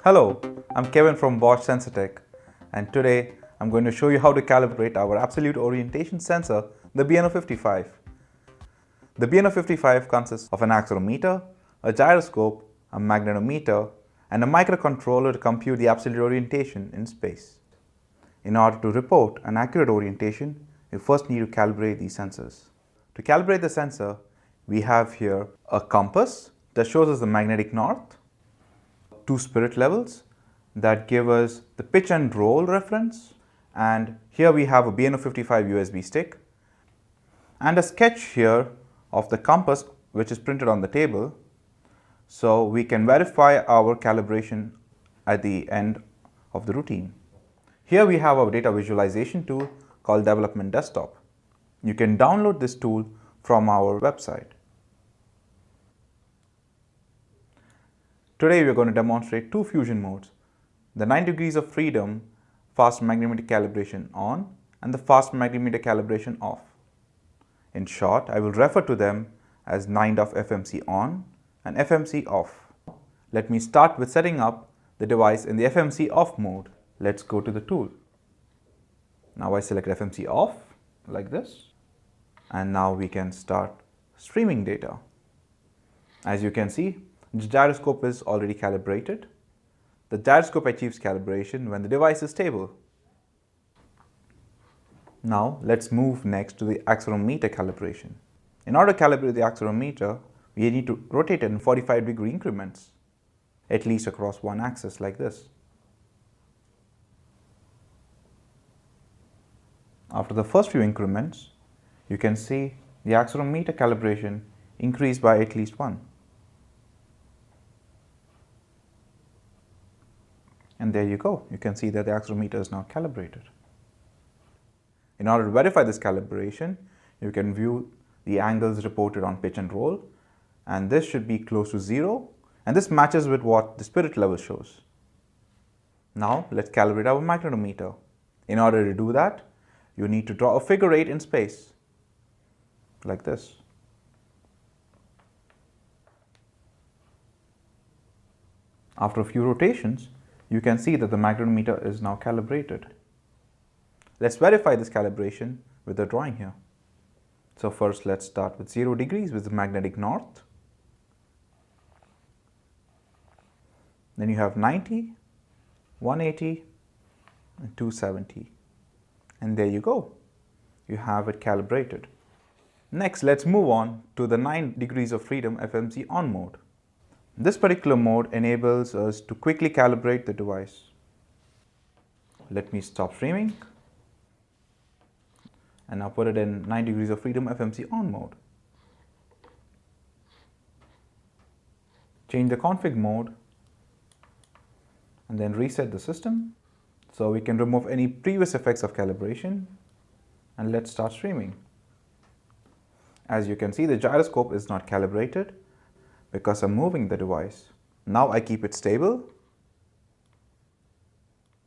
Hello, I'm Kevin from Bosch Sensortec, and today I'm going to show you how to calibrate our absolute orientation sensor, the BNO055. The BNO055 consists of an accelerometer, a gyroscope, a magnetometer, and a microcontroller to compute the absolute orientation in space. In order to report an accurate orientation, you first need to calibrate these sensors. To calibrate the sensor, we have here a compass that shows us the magnetic north, two spirit levels that give us the pitch and roll reference, and here we have a BNO055 USB stick, and a sketch here of the compass which is printed on the table, so we can verify our calibration at the end of the routine. Here we have our data visualization tool called Development Desktop. You can download this tool from our website. Today we are going to demonstrate two fusion modes, the 9 degrees of freedom fast magnetometer calibration on and the fast magnetometer calibration off. In short, I will refer to them as 9DOF FMC on and FMC off. Let me start with setting up the device in the FMC off mode. Let's go to the tool. Now I select FMC off like this, and now we can start streaming data. As you can see, the gyroscope is already calibrated. The gyroscope achieves calibration when the device is stable. Now let's move next to the accelerometer calibration. In order to calibrate the accelerometer, we need to rotate it in 45-degree increments, at least across one axis like this. After the first few increments, you can see the accelerometer calibration increased by at least one. And there you go, you can see that the accelerometer is now calibrated. In order to verify this calibration, you can view the angles reported on pitch and roll, and this should be close to 0, and this matches with what the spirit level shows. Now let's calibrate our magnetometer. In order to do that, you need to draw a figure 8 in space, like this. After a few rotations, you can see that the magnetometer is now calibrated. Let's verify this calibration with the drawing here. So first let's start with 0 degrees with the magnetic north. Then you have 90, 180, and 270. And there you go. You have it calibrated. Next, let's move on to the 9 degrees of freedom FMC on mode. This particular mode enables us to quickly calibrate the device. Let me stop streaming and now put it in 9 degrees of freedom FMC on mode. Change the config mode and then reset the system so we can remove any previous effects of calibration, and let's start streaming. As you can see, the gyroscope is not calibrated because I'm moving the device. Now I keep it stable,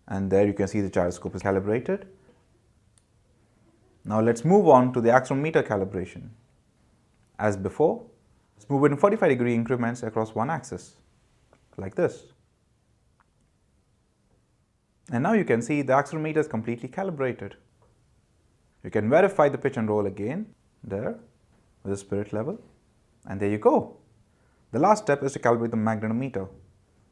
and there you can see the gyroscope is calibrated. Now let's move on to the accelerometer calibration. As before, let's move it in 45-degree increments across one axis, like this. And now you can see the accelerometer is completely calibrated. You can verify the pitch and roll again, there, with the spirit level, and there you go. The last step is to calibrate the magnetometer.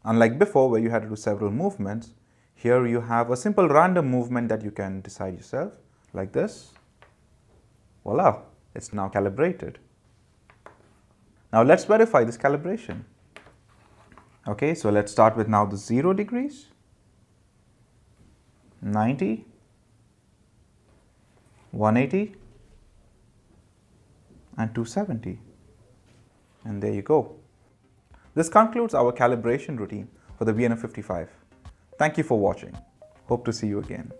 Unlike before where you had to do several movements, here you have a simple random movement that you can decide yourself, like this. Voila, it's now calibrated. Now let's verify this calibration. Okay, so let's start with now the 0 degrees, 90, 180, and 270. And there you go. This concludes our calibration routine for the BNO055. Thank you for watching. Hope to see you again.